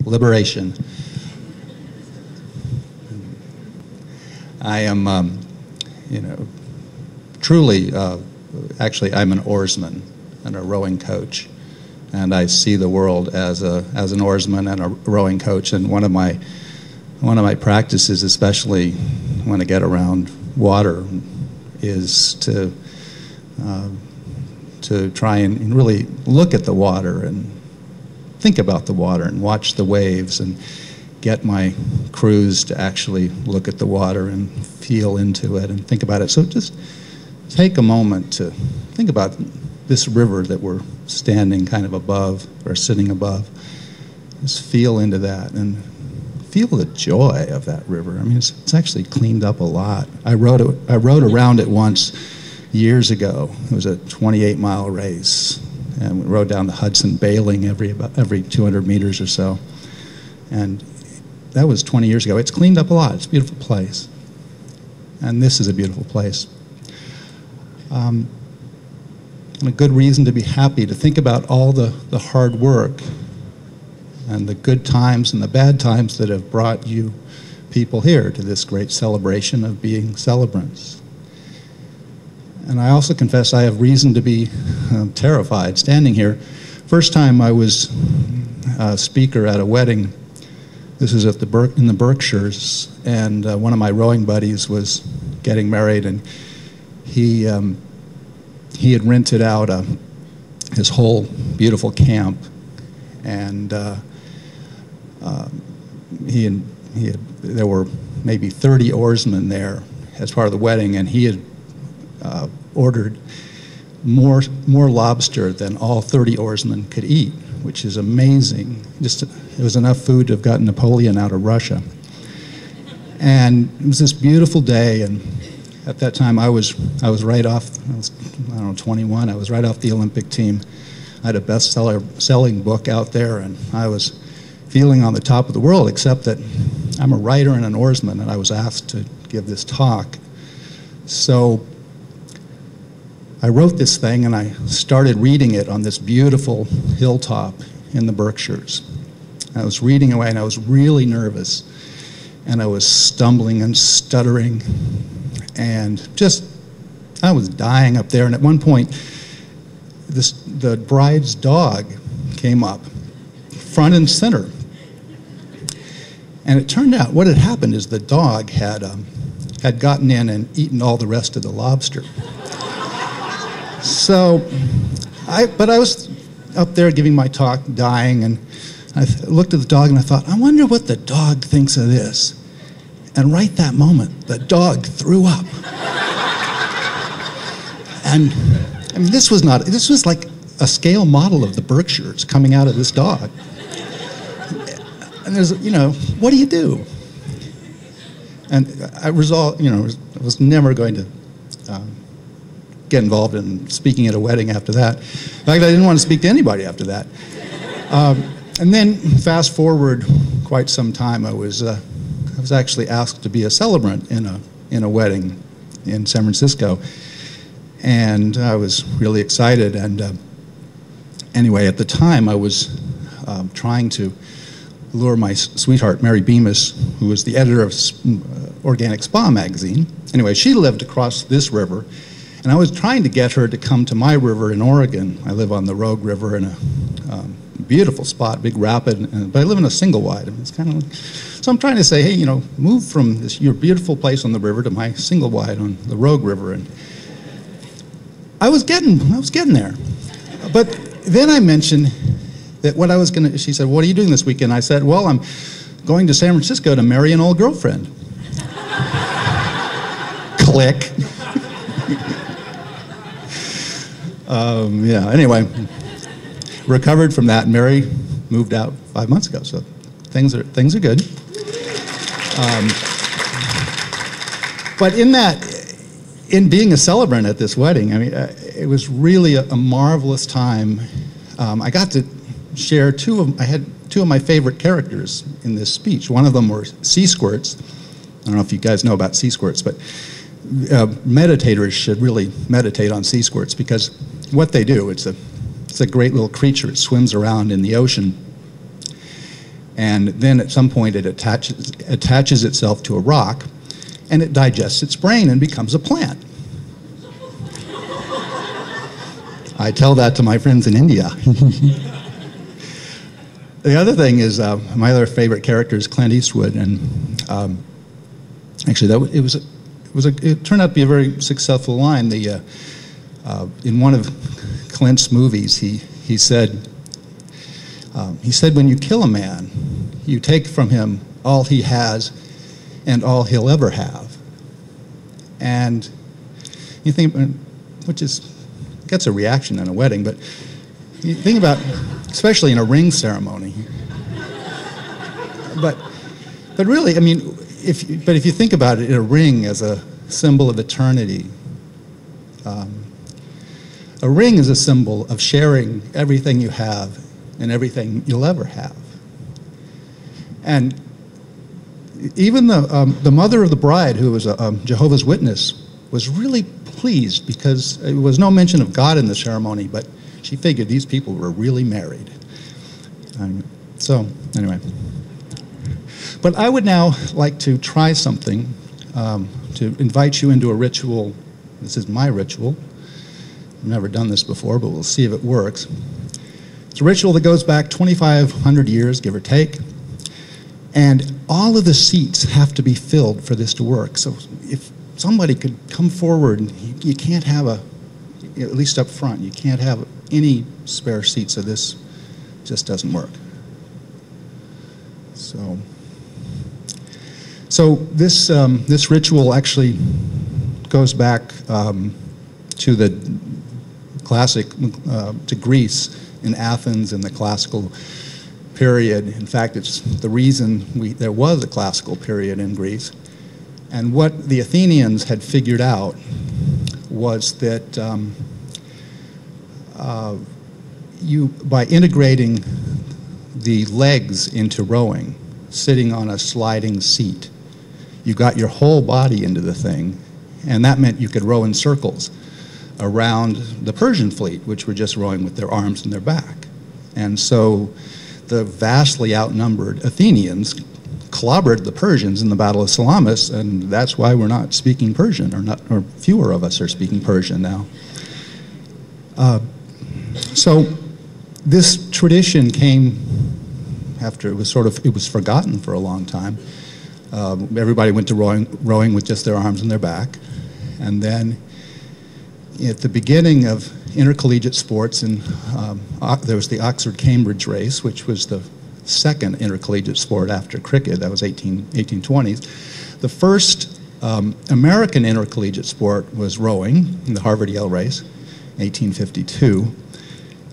liberation. I am, truly, actually, I'm an oarsman and a rowing coach, and I see the world as an oarsman and a rowing coach. And one of my practices, especially when I get around water, is to try and really look at the water and think about the water and watch the waves and get my crews to actually look at the water and feel into it and think about it. So just take a moment to think about this river that we're standing kind of above or sitting above. Just feel into that and feel the joy of that river. I mean, it's actually cleaned up a lot. I rode around it once years ago. It was a 28-mile race, and we rode down the Hudson bailing every 200 meters or so. And that was 20 years ago. It's cleaned up a lot. It's a beautiful place. And this is a beautiful place. And a good reason to be happy, to think about all the hard work and the good times and the bad times that have brought you people here to this great celebration of being celebrants. And I also confess I have reason to be terrified standing here. First time I was a speaker at a wedding, this was at in the Berkshires, and one of my rowing buddies was getting married, and he had rented out his whole beautiful camp, and there were maybe 30 oarsmen there as part of the wedding, and he had ordered more lobster than all 30 oarsmen could eat, which is amazing. It was enough food to have gotten Napoleon out of Russia. And it was this beautiful day, and at that time I was right off, I don't know, 21, I was right off the Olympic team. I had a bestseller-selling book out there, and I was feeling on the top of the world, except that I'm a writer and an oarsman, and I was asked to give this talk. So I wrote this thing, and I started reading it on this beautiful hilltop in the Berkshires. I was reading away, and I was really nervous, and I was stumbling and stuttering, and I was dying up there. And at one point, the bride's dog came up, front and center. And it turned out what had happened is the dog had gotten in and eaten all the rest of the lobster. So, but I was up there giving my talk, dying, and I looked at the dog and I thought, I wonder what the dog thinks of this. And right that moment, the dog threw up. And I mean, this was like a scale model of the Berkshires coming out of this dog. And there's, what do you do? And I resolved, I was never going to get involved in speaking at a wedding after that. In fact, I didn't want to speak to anybody after that. And then fast forward quite some time, I was actually asked to be a celebrant in a wedding in San Francisco, and I was really excited. And anyway, at the time, I was trying to lure my sweetheart, Mary Bemis, who was the editor of Organic Spa magazine. Anyway, she lived across this river, and I was trying to get her to come to my river in Oregon. I live on the Rogue River in a beautiful spot, big rapid, but I live in a single wide. I mean, it's kind of, so I'm trying to say, hey, move from your beautiful place on the river to my single wide on the Rogue River. And I was getting there. But then I mentioned that what I was going to, she said, what are you doing this weekend? I said, well, I'm going to San Francisco to marry an old girlfriend. Click. Anyway, recovered from that. Mary moved out 5 months ago, so things are good. But in being a celebrant at this wedding, I mean, it was really a marvelous time. I got to share I had two of my favorite characters in this speech. One of them were sea squirts. I don't know if you guys know about sea squirts, but meditators should really meditate on sea squirts, because what they do, it's a great little creature. It swims around in the ocean. and then at some point it attaches itself to a rock, and it digests its brain and becomes a plant. I tell that to my friends in India. The other thing is, my other favorite character is Clint Eastwood, and actually it turned out to be a very successful line. In one of Clint's movies, he said, when you kill a man, you take from him all he has and all he'll ever have. And you think, which gets a reaction in a wedding, but you think about, especially in a ring ceremony. But really, I mean, if you think about it, a ring as a symbol of eternity, a ring is a symbol of sharing everything you have and everything you'll ever have. And even the mother of the bride, who was a Jehovah's Witness, was really pleased because there was no mention of God in the ceremony, but she figured these people were really married. So, anyway. But I would now like to try something to invite you into a ritual. This is my ritual. I've never done this before, but we'll see if it works. It's a ritual that goes back 2,500 years, give or take. And all of the seats have to be filled for this to work. So if somebody could come forward, you can't have at least up front, you can't have any spare seats, so this just doesn't work. So this ritual actually goes back to the classic, to Greece in Athens in the classical period. In fact, it's the reason there was a classical period in Greece. And what the Athenians had figured out was that by integrating the legs into rowing, sitting on a sliding seat, you got your whole body into the thing, and that meant you could row in circles around the Persian fleet, which were just rowing with their arms and their back. And so the vastly outnumbered Athenians clobbered the Persians in the Battle of Salamis, and that's why we're not speaking Persian, or fewer of us are speaking Persian now. So this tradition came after it was forgotten for a long time. Everybody went to rowing with just their arms and their back, and then at the beginning of intercollegiate sports, there was the Oxford-Cambridge race, which was the second intercollegiate sport after cricket. That was 1820s. The first American intercollegiate sport was rowing in the Harvard-Yale race, 1852.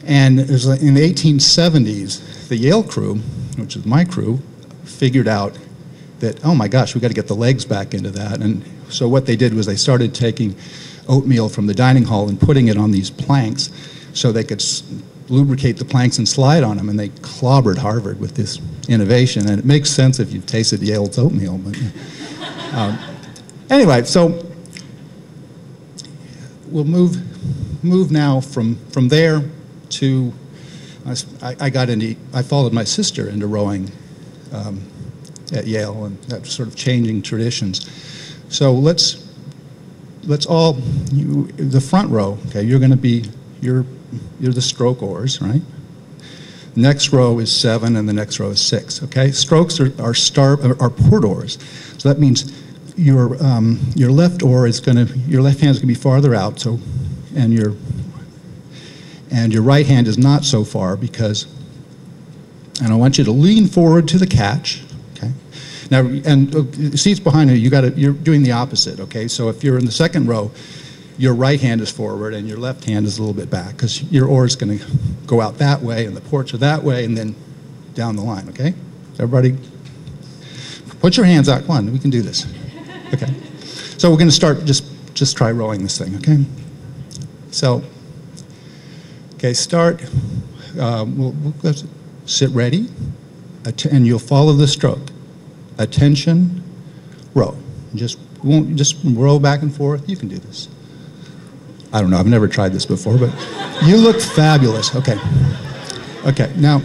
And it was in the 1870s, the Yale crew, which is my crew, figured out that, oh my gosh, we've got to get the legs back into that. And so what they did was they started taking oatmeal from the dining hall and putting it on these planks so they could lubricate the planks and slide on them, and they clobbered Harvard with this innovation. And it makes sense if you've tasted Yale's oatmeal. But anyway, so we'll move now from there to, I followed my sister into rowing at Yale, and that was sort of changing traditions. So let's all, the front row, okay, you're going to be, you're the stroke oars, right? The next row is 7 and the next row is 6, okay? Strokes are port oars. So that means your left oar is going to, your left hand is going to be farther out, so, and your right hand is not so far, because, and I want you to lean forward to the catch, okay? Now, and seats behind you, you're doing the opposite, okay? So if you're in the second row, your right hand is forward and your left hand is a little bit back, because your oar is going to go out that way and the ports are that way and then down the line, okay? Everybody, put your hands out. Come on, we can do this. Okay. So we're going to start, just try rowing this thing, okay? So, okay, start. We'll sit ready, and you'll follow the stroke. Attention, row. Just row back and forth. You can do this. I don't know, I've never tried this before, but you look fabulous. Okay. Okay, now